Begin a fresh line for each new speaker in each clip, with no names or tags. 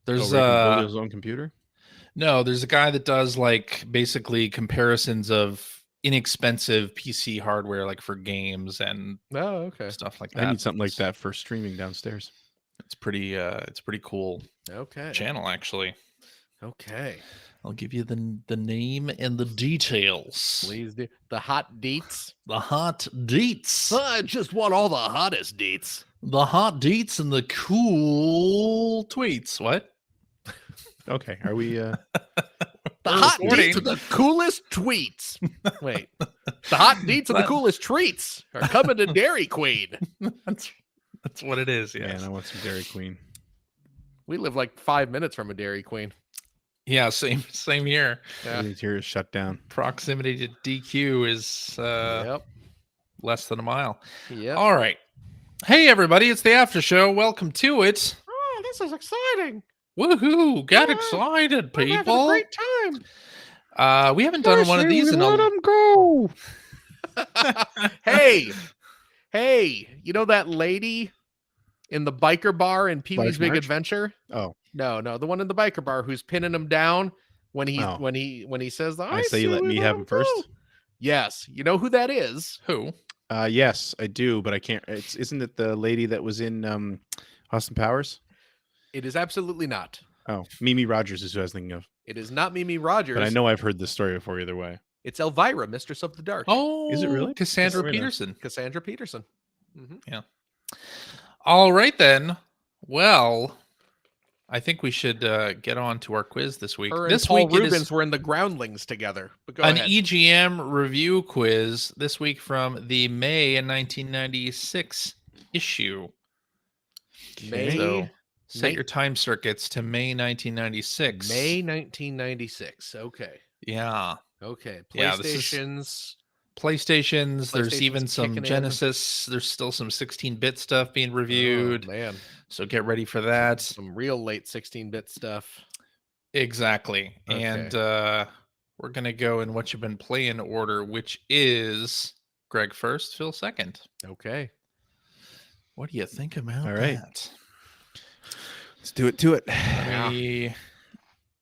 There's
where he can build his own computer?
No, there's a guy that does like basically comparisons of inexpensive PC hardware, like for games and stuff like that.
I need something like that for streaming downstairs.
It's pretty cool.
Okay.
Channel, actually.
Okay.
I'll give you the name and the details.
Please do. The hot deets.
The hot deets.
I just want all the hottest deets.
The hot deets and the cool tweets. What?
Okay, are we
the hot deets and the coolest tweets. Wait. The hot deets and the coolest treats are coming to Dairy Queen.
That's what it is,
yes. Man, I want some Dairy Queen.
We live like 5 minutes from a Dairy Queen.
Yeah, same here.
Everything's here is shut down.
Proximity to DQ is less than a mile.
Yeah.
All right. Hey, everybody, it's the Aftershow. Welcome to it.
Oh, this is exciting.
Woohoo! Get excited, people.
We're having a great time.
We haven't done one of these in a...
Let them go.
Hey, you know that lady in the biker bar in Pee-wee's Big Adventure?
Oh.
No, the one in the biker bar who's pinning him down when he says,
I say you let me have him first.
Yes. You know who that is?
Who?
Yes, I do, but I can't. Isn't it the lady that was in Austin Powers?
It is absolutely not.
Oh, Mimi Rogers is who I was thinking of.
It is not Mimi Rogers.
But I know I've heard this story before either way.
It's Elvira, Mistress of the Dark.
Oh,
is it really?
Cassandra Peterson.
Mm-hmm.
Yeah. All right, then. Well, I think we should get on to our quiz this week.
Her and
this
Paul
week
Rubens were in the Groundlings together. But go ahead.
EGM review quiz this week from the May 1996 issue. So set your time circuits to May 1996.
May 1996. Okay.
Yeah.
Okay.
PlayStations. There's even some Genesis. There's still some 16-bit stuff being reviewed.
Oh, man.
So get ready for that.
Some real late 16-bit stuff.
Exactly. Okay. And we're going to go in what you've been playing order, which is Greg first, Phil second.
Okay.
What do you think about
All right.
that?
Let's do it to it.
Let me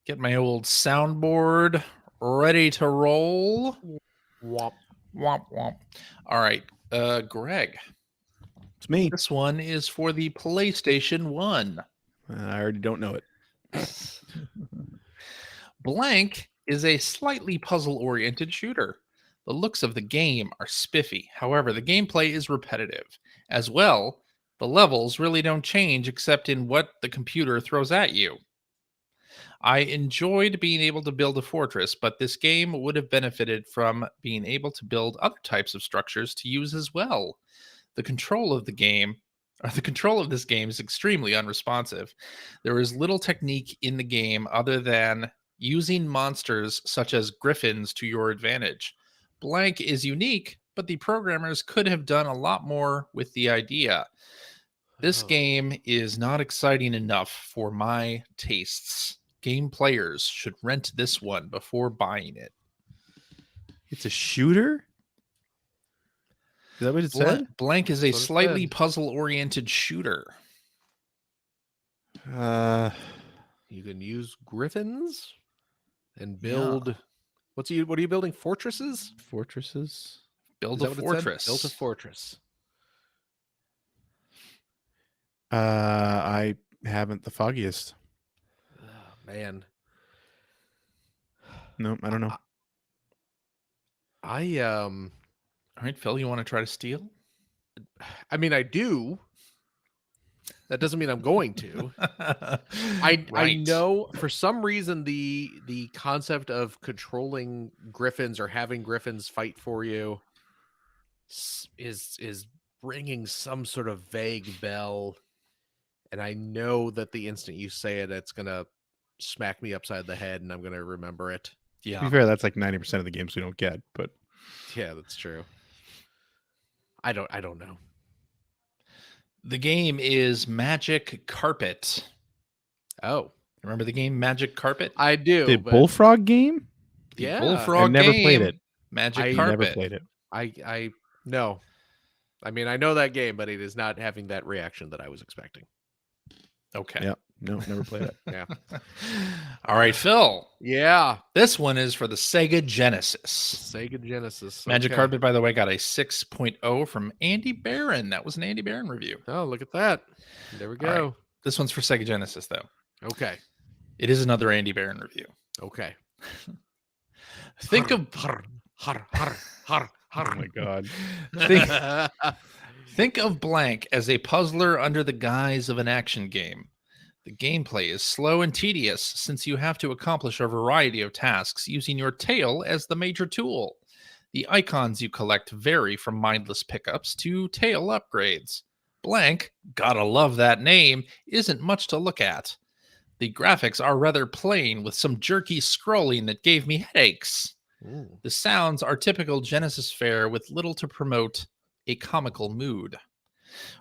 get my old soundboard ready to roll.
Womp.
Womp, womp. All right. Greg.
It's me.
This one is for the PlayStation 1.
I already don't know it.
Blank is a slightly puzzle-oriented shooter. The looks of the game are spiffy. However, the gameplay is repetitive. As well, the levels really don't change except in what the computer throws at you. I enjoyed being able to build a fortress, but this game would have benefited from being able to build other types of structures to use as well. The control of this game is extremely unresponsive. There is little technique in the game other than using monsters such as griffins to your advantage. Blank is unique, but the programmers could have done a lot more with the idea. This game is not exciting enough for my tastes. Game players should rent this one before buying it.
It's a shooter? Is that what it said?
Blank is a slightly puzzle-oriented shooter.
You can use griffins and build.
Yeah.
What are you building? Fortresses?
Fortresses?
Build a fortress.
Build a fortress.
I haven't the foggiest.
Oh, man.
No, I don't know.
All right, Phil, you want to try to steal?
I mean, I do. That doesn't mean I'm going to. I know for some reason the concept of controlling griffins or having griffins fight for you is ringing some sort of vague bell, and I know that the instant you say it, it's gonna smack me upside the head, and I'm gonna remember it.
Yeah.
To be fair, that's like 90% of the games we don't get, but
yeah, that's true. I don't know.
The game is Magic Carpet.
Oh,
remember the game Magic Carpet?
I do.
The Bullfrog game?
Yeah,
Bullfrog
I've never
game,
played it.
Magic Carpet.
Never played it.
I no. I mean, I know that game, but it is not having that reaction that I was expecting.
Okay.
Yep. No, never played it.
Yeah.
All right, Phil.
Yeah.
This one is for the Sega Genesis.
Sega Genesis.
Magic
Okay.
Carpet, by the way, got a 6.0 from Andy Barron. That was an Andy Barron review.
Oh, look at that. There we
All right.
go.
This one's for Sega Genesis, though.
Okay.
It is another Andy Barron review.
Okay.
Think of
Oh my god.
think of blank as a puzzler under the guise of an action game. The gameplay is slow and tedious since you have to accomplish a variety of tasks using your tail as the major tool. The icons you collect vary from mindless pickups to tail upgrades. Blank, gotta love that name, isn't much to look at. The graphics are rather plain with some jerky scrolling that gave me headaches.
Ooh.
The sounds are typical Genesis fare with little to promote a comical mood.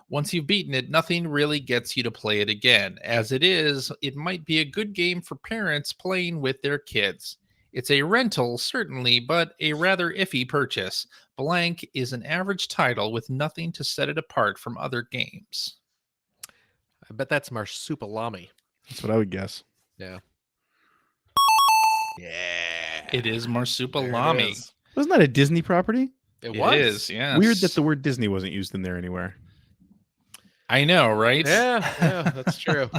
Once you've beaten it, nothing really gets you to play it again. As it is, it might be a good game for parents playing with their kids. It's a rental, certainly, but a rather iffy purchase. Blank is an average title with nothing to set it apart from other games.
I bet that's Marsupilami.
That's what I would guess.
Yeah. Yeah.
It is
There
Marsupilami.
is.
Wasn't that a Disney property?
It
It
was.
is, yes.
Weird that the word Disney wasn't used in there anywhere.
I know, right?
Yeah, that's true.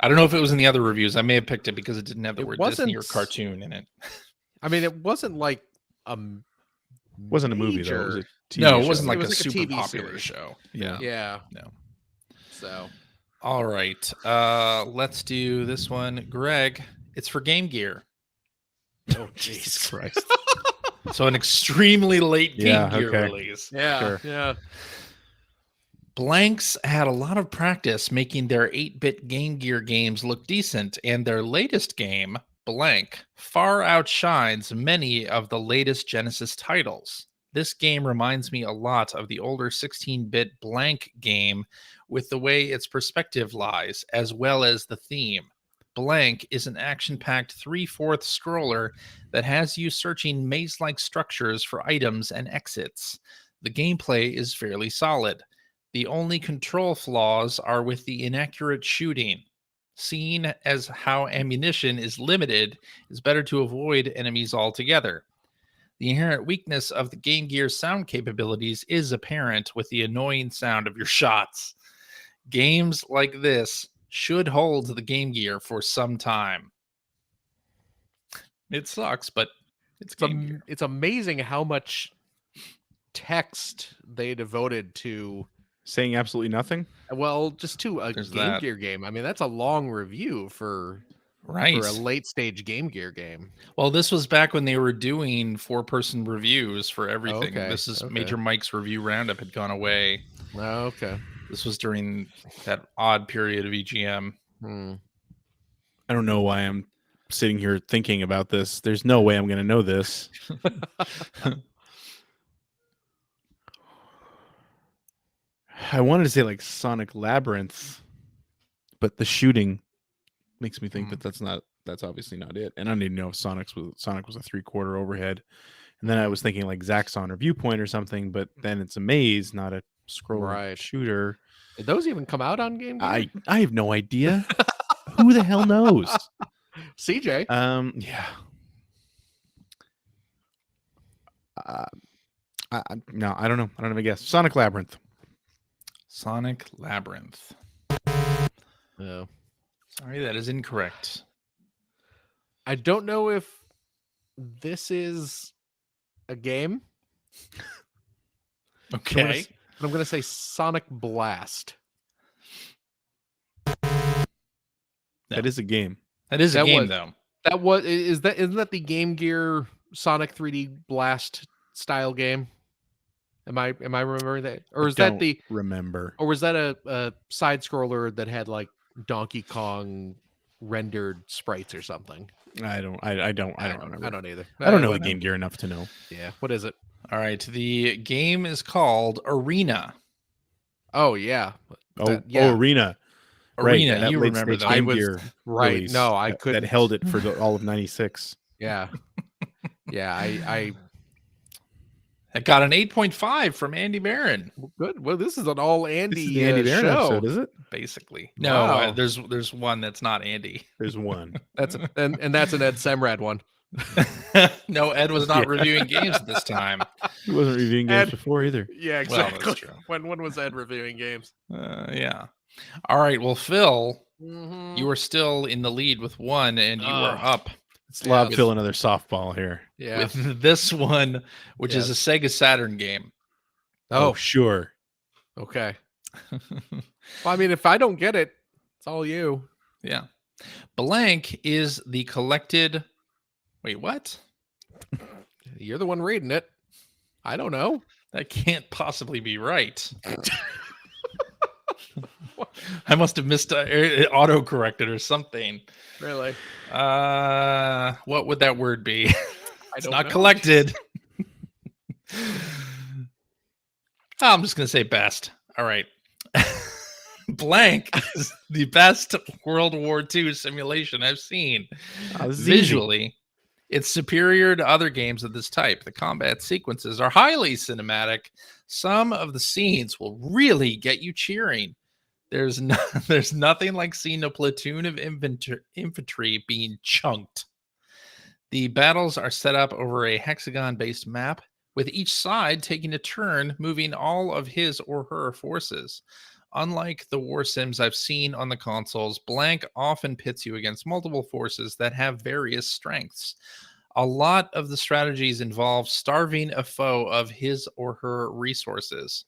I don't know if it was in the other reviews. I may have picked it because it didn't have the
It
word Disney or
wasn't-
cartoon in it.
I mean, it wasn't like a
Wasn't a movie though. It was a
major-
TV
No, it
show.
wasn't like
It was
a
like a
super
TV
popular
series.
show.
Yeah.
Yeah.
No.
So
All right. Let's do this one. Greg, it's for Game Gear.
oh
Jesus
jeez.
Christ.
So an extremely late Game
Yeah,
Gear
okay.
release.
Yeah.
Sure.
Yeah.
Blanks had a lot of practice making their 8-bit Game Gear games look decent, and their latest game, Blank, far outshines many of the latest Genesis titles. This game reminds me a lot of the older 16-bit Blank game with the way its perspective lies, as well as the theme. Blank is an action-packed 3/4 scroller that has you searching maze-like structures for items and exits. The gameplay is fairly solid. The only control flaws are with the inaccurate shooting. Seeing as how ammunition is limited, it's better to avoid enemies altogether. The inherent weakness of the Game Gear's sound capabilities is apparent with the annoying sound of your shots. Games like this should hold the Game Gear for some time. It sucks, but it's Game Gear.
It's amazing how much text they devoted to
Saying absolutely nothing.
well, just to a
There's
Game
that.
Gear game. I mean, that's a long review for
Right.
a late stage Game Gear game.
Well, this was back when they were doing 4-person reviews for everything.
Okay,
This is
okay.
Major Mike's review roundup had gone away.
Oh, okay.
This was during that odd period of EGM.
Hmm.
I don't know why I'm sitting here thinking about this. There's no way I'm going to know this. I wanted to say like Sonic Labyrinth, but the shooting makes me think that that's obviously not it. And I didn't know if Sonic was a 3/4 overhead. And then I was thinking like Zaxxon or Viewpoint or something, but then it's a maze, not a scroll
Right.
shooter.
Did those even come out on Game Gear?
I have no idea. Who the hell knows?
CJ.
Yeah. No, I don't know. I don't have a guess. Sonic Labyrinth.
Sonic Labyrinth.
No.
Sorry, that is incorrect.
I don't know if this is a game.
Okay.
I'm going to say Sonic Blast.
No.
That is a game.
That is a
That
game,
was-
though.
Isn't that the Game Gear Sonic 3D Blast style game? Am I remembering that? Or is that
Don't
the
remember?
or was that a side scroller that had like Donkey Kong rendered sprites or something?
I don't remember.
I don't either.
I don't know the
Whatever.
Game Gear enough to know.
Yeah. What is it?
All right. The game is called Arena.
Oh yeah.
Oh,
yeah.
Arena.
Arena.
that
You
late
remember
stage
that.
I
Game
was-
Gear
Right.
release
No, I
that
couldn't.
held it for all of '96.
Yeah. Yeah. I
It got an 8.5 from Andy Barron.
Good. Well, this is an all Andy,
This is the Andy Barron
show.
episode, is it?
Basically, no.
Wow.
There's one that's not Andy.
There's one.
That's and that's an Ed Semrad one.
No, Ed was not reviewing games at this time.
He wasn't reviewing games
Ed-
before either.
Yeah,
Well,
exactly.
that's true.
When was Ed reviewing games?
Yeah. All right. Well, Phil,
Mm-hmm.
you are still in the lead with one, and you are up
Let's lob
Yeah.
Phil another softball here.
Yeah.
with this one, which is a Sega Saturn game.
Oh, sure.
Okay. Well, I mean, if I don't get it, it's all you.
Yeah. Blank is the collected. Wait, what?
You're the one reading it. I don't know.
That can't possibly be right. I must have missed auto-corrected or something.
Really?
What would that word be?
I
It's
don't
not
know.
collected. I'm just going to say best. All right. Blank is the best World War II simulation I've seen.
Oh, this is easy.
Visually, it's superior to other games of this type. The combat sequences are highly cinematic. Some of the scenes will really get you cheering. There's nothing like seeing a platoon of infantry being chunked. The battles are set up over a hexagon-based map, with each side taking a turn moving all of his or her forces. Unlike the war sims I've seen on the consoles, Blank often pits you against multiple forces that have various strengths. A lot of the strategies involve starving a foe of his or her resources.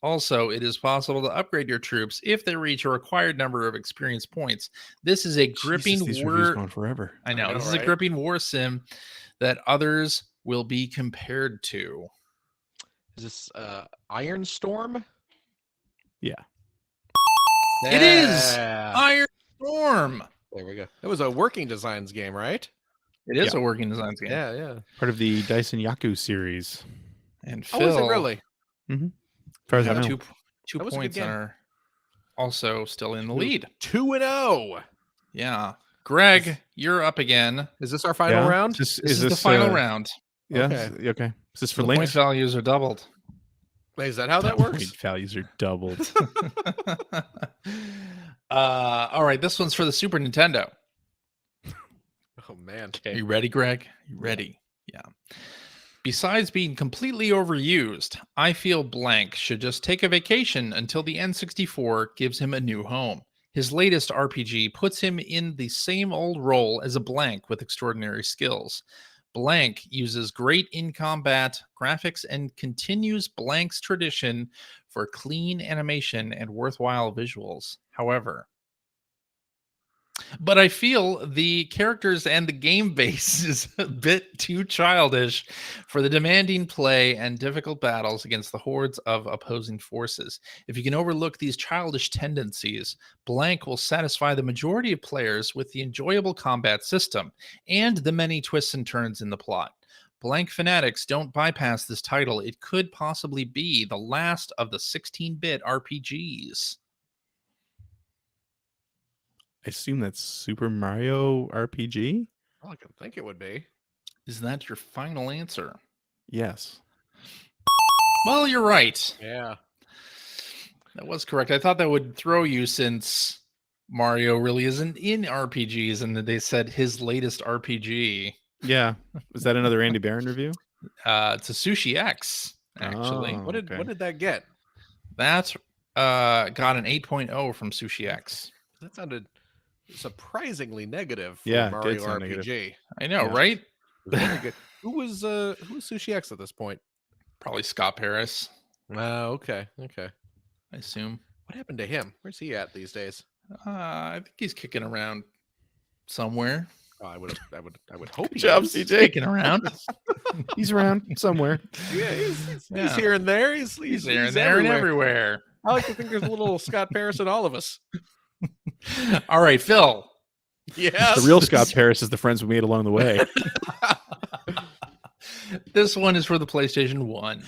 Also, it is possible to upgrade your troops if they reach a required number of experience points. This is a gripping
Jesus, these reviews
war.
going forever.
I know, this is
right?
a gripping war sim that others will be compared to.
Is this Iron Storm?
Yeah.
It is
Yeah.
Iron Storm.
There we go. It was a Working Designs game, right?
It is
Yeah.
a working designs game.
Yeah, yeah.
Part of the Dyson Yaku series.
And
Oh,
Phil,
is it really?
As far as I
have
know.
two
That was a good
points
game.
are also still in the lead.
2-0.
Yeah. Greg, you're up again.
Is this our final
Yeah?
round?
This is the final round.
Yeah.
Okay.
Okay. Is this for
The point
links?
values are doubled.
Wait, is that how that works?
Point values are doubled.
All right, this one's for the Super Nintendo.
Oh man.
Are you ready, Greg? You ready? Yeah. Besides being completely overused, I feel Blank should just take a vacation until the N64 gives him a new home. His latest RPG puts him in the same old role as a Blank with extraordinary skills. Blank uses great in-combat graphics and continues Blank's tradition for clean animation and worthwhile visuals. However, but I feel the characters and the game base is a bit too childish for the demanding play and difficult battles against the hordes of opposing forces. If you can overlook these childish tendencies, Blank will satisfy the majority of players with the enjoyable combat system and the many twists and turns in the plot. Blank fanatics don't bypass this title. It could possibly be the last of the 16-bit RPGs.
I assume that's Super Mario RPG?
I can think it would be.
Is that your final answer?
Yes.
Well, you're right.
Yeah.
That was correct. I thought that would throw you since Mario really isn't in RPGs and that they said his latest RPG.
Yeah. Was that another Andy Barron review?
It's a Sushi X, actually.
Oh.
What did
Okay.
that get?
That got an 8.0 from Sushi X.
That sounded surprisingly negative for
Yeah, it
Mario
did sound
RPG.
negative.
I know,
Yeah.
right?
Very good. Who was Sushi X at this point?
Probably Scott Paris,
Okay. Okay.
I assume.
What happened to him? Where's he at these days?
I think he's kicking around somewhere.
Oh, I would hope he
Good job,
is.
CJ.
Kicking around.
He's around somewhere.
Yeah, he's
Yeah.
here and there. He's
there and there and everywhere.
I like to think there's a little Scott Paris in all of us.
All right, Phil.
Yes.
The real Scott Paris is the friends we made along the way.
This one is for the PlayStation 1.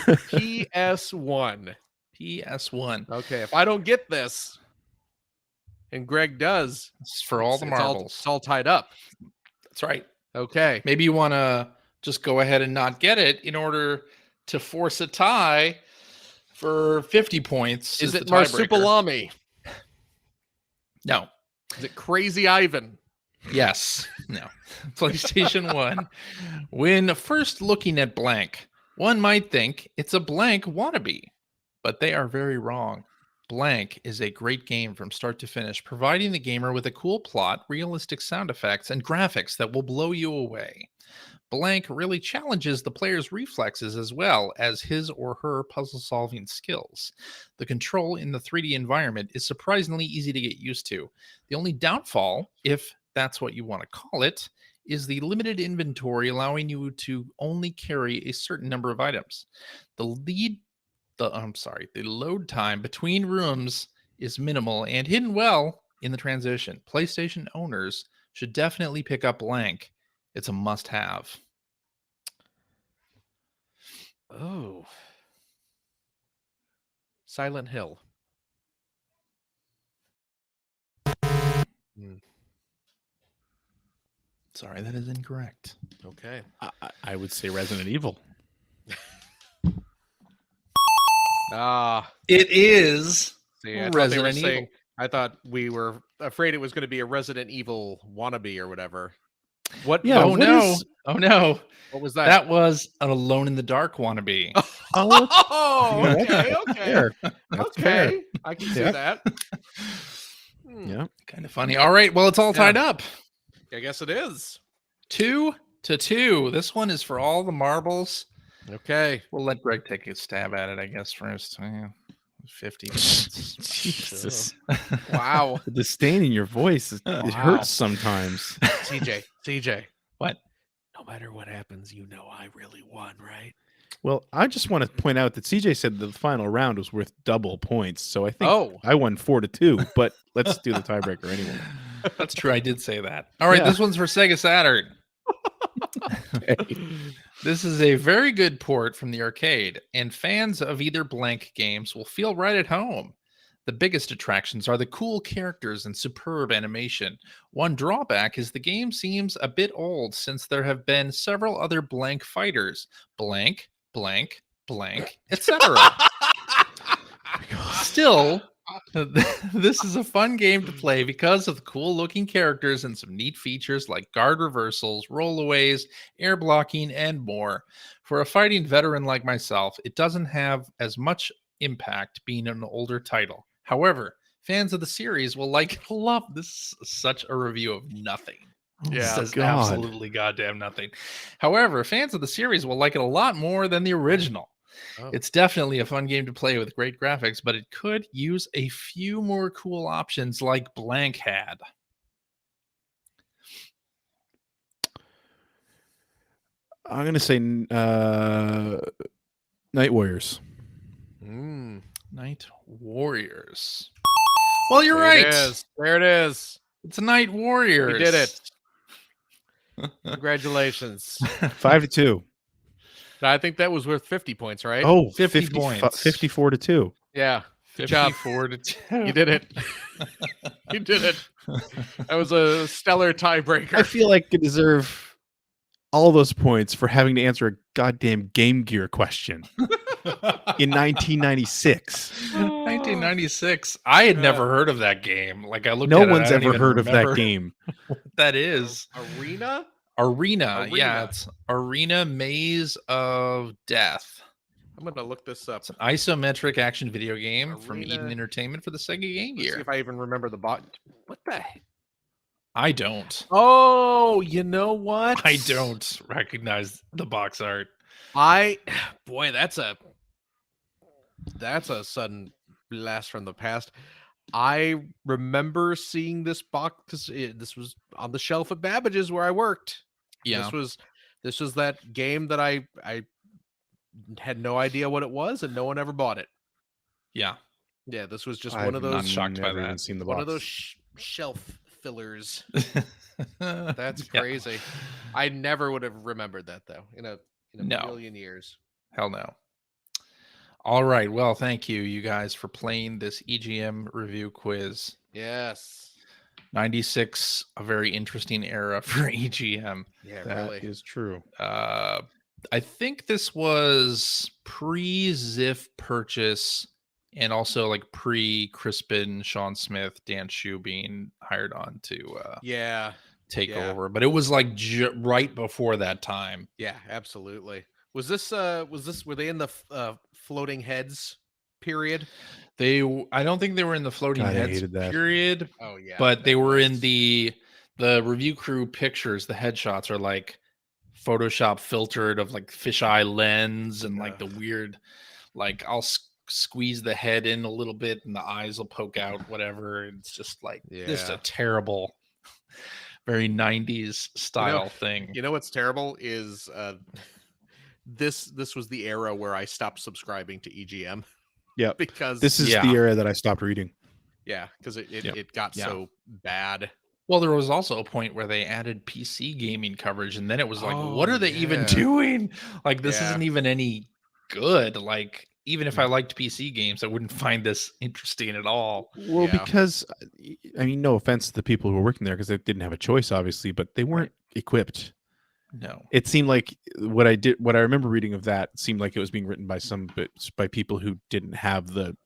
PS1.
PS1.
Okay, if I don't get this, and Greg does,
This is for all the
it's
marbles.
it's all tied up.
That's right.
Okay.
Maybe you want to just go ahead and not get it in order to force a tie for 50 points.
Is
the
it
tiebreaker.
Marsupilami?
No.
Is it Crazy Ivan?
Yes. No. PlayStation 1. When first looking at blank, one might think it's a blank wannabe, but they are very wrong. Blank is a great game from start to finish, providing the gamer with a cool plot, realistic sound effects, and graphics that will blow you away. Blank really challenges the player's reflexes as well as his or her puzzle solving skills. The control in the 3D environment is surprisingly easy to get used to. The only downfall, if that's what you want to call it, is the limited inventory, allowing you to only carry a certain number of items. The load time between rooms is minimal and hidden well in the transition. PlayStation owners should definitely pick up Blank. It's a must-have.
Oh. Silent Hill.
Sorry, that is incorrect.
Okay.
I would say Resident Evil.
It is
See, I thought they were
Resident
saying.
Evil.
I thought we were afraid it was going to be a Resident Evil wannabe or whatever. What?
Yeah,
Oh
what
no!
is-
Oh no!
What was that?
That was an Alone in the Dark wannabe.
Oh, okay, okay,
Fair. That's fair.
okay. I can see
Yeah.
that.
Yeah.
Kind of funny. All right, well, it's all tied up.
I guess it is.
2-2. This one is for all the marbles.
Okay.
We'll let Greg take a stab at it, I guess, first. 50 minutes.
Jesus.
Wow.
The disdain in your voice, it
Wow.
hurts sometimes.
CJ.
What?
No matter what happens, you know I really won, right?
Well, I just want to point out that CJ said the final round was worth double points, so I think
Oh.
I won 4-2. But let's do the tiebreaker anyway.
That's true. I did say that. All right,
Yeah.
this one's for Sega Saturn. This is a very good port from the arcade, and fans of either Blank games will feel right at home. The biggest attractions are the cool characters and superb animation. One drawback is the game seems a bit old since there have been several other Blank fighters. Blank, blank, blank, etc. Still, this is a fun game to play because of the cool looking characters and some neat features like guard reversals, rollaways, air blocking, and more. For a fighting veteran like myself, it doesn't have as much impact being an older title. However, fans of the series will like it a lot. This is such a review of nothing.
Yeah.
It says
God.
absolutely goddamn nothing. However, fans of the series will like it a lot more than the original.
Oh.
It's definitely a fun game to play with great graphics, but it could use a few more cool options like Blank had.
I'm going to say Night Warriors.
Night Warriors. Well, you're
There
right.
It is. There it is.
It's Night Warriors.
We did it. Congratulations.
5-2.
I think that was worth 50 points, right?
Oh,
50 points.
54-2.
Yeah. Good job.
54-2.
You did it. You did it. That was a stellar tiebreaker.
I feel like I deserve all those points for having to answer a goddamn Game Gear question in 1996.
1996. I had never heard of that game. Like I looked
No
at it,
one's
I don't
ever
even
heard of
remember
that game.
what that is.
Arena?
Arena. Yeah,
Arena.
it's Arena Maze of Death.
I'm going to look this up.
It's an isometric action video game from
Arena.
Eden Entertainment for the Sega Game
Let's see
Gear.
if I even remember the bot. What the heck?
I don't.
Oh, you know what?
I don't recognize the box art.
Boy, that's a sudden blast from the past. I remember seeing this box because this was on the shelf at Babbage's where I worked.
Yeah.
This was that game that I had no idea what it was, and no one ever bought it.
Yeah.
Yeah, this was just
I've
one of those
not shocked by
never even
that.
seen the
one
box.
of those shelf fillers. That's
Yeah.
crazy. I never would have remembered that though. In a
No.
million years.
Hell no. All right. Well, thank you guys for playing this EGM review quiz.
Yes.
96, a very interesting era for EGM.
Yeah,
That
really.
is true.
I think this was pre-Ziff purchase and also like pre-Crispin, Sean Smith, Dan Shue being hired on to take over. But it was like right before that time.
Yeah, absolutely. Was this were they in the floating heads period?
I don't think they were in the floating
God, I
heads
hated that.
Oh yeah.
but they
that
were in
was-
the review crew pictures. The headshots are like Photoshop filtered of like fisheye lens and like the weird, like I'll squeeze the head in a little bit and the eyes will poke out, whatever. It's just like just a terrible, very 90s style thing.
You know what's terrible is this was the era where I stopped subscribing to EGM.
Yeah,
because
this is the era that I stopped reading.
Yeah, because it got so bad.
Well, there was also a point where they added PC gaming coverage, and then it was like, what are they even doing? Like, this isn't even any good. Like, even if I liked PC games, I wouldn't find this interesting at all.
Well, because, I mean, no offense to the people who were working there, because they didn't have a choice, obviously, but they weren't equipped.
No.
It seemed like what I remember reading of that seemed like it was being written by people who didn't have the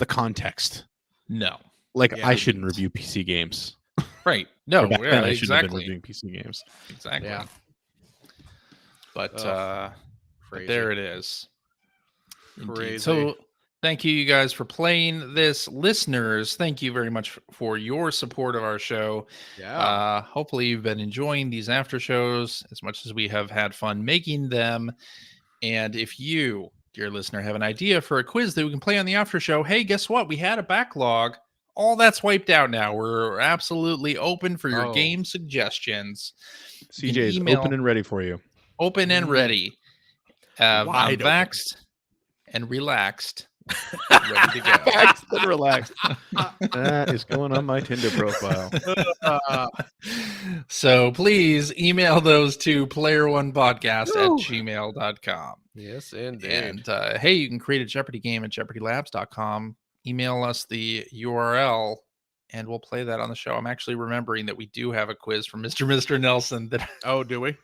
context.
No.
Like, I shouldn't review PC games.
Right. No,
I shouldn't have been reviewing PC games.
Exactly. Yeah. But
crazy.
There it is. Crazy. So thank you guys for playing this. Listeners, thank you very much for your support of our show.
Yeah.
Hopefully you've been enjoying these after shows as much as we have had fun making them. And if you, dear listener, have an idea for a quiz that we can play on the after show, hey, guess what? We had a backlog. All that's wiped out now. We're absolutely open for your game suggestions.
CJ is open and ready for you.
Open and ready. I'm vaxxed and relaxed. Ready to go.
Vaxxed and relaxed. That is going on my Tinder profile.
So please email those to player1podcast@gmail.com.
Yes, indeed.
And hey, you can create a Jeopardy game at jeopardylabs.com. Email us the URL and we'll play that on the show. I'm actually remembering that we do have a quiz from Mr. Nelson that
do we?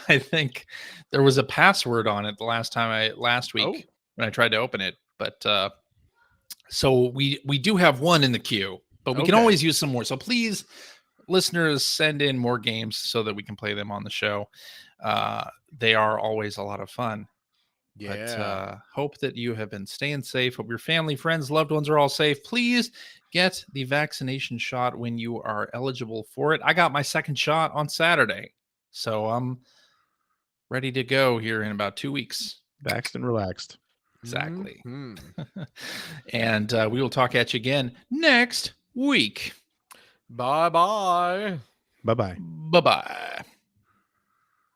I think there was a password on it last week when I tried to open it. But so we do have one in the queue, but we can always use some more. So please, listeners, send in more games so that we can play them on the show. They are always a lot of fun.
Yeah.
But hope that you have been staying safe. Hope your family, friends, loved ones are all safe. Please get the vaccination shot when you are eligible for it. I got my second shot on Saturday, so I'm ready to go here in about 2 weeks.
Vaxxed and relaxed.
Exactly.
Mm-hmm.
And we will talk at you again next week.
Bye-bye.
Bye-bye.
Bye-bye.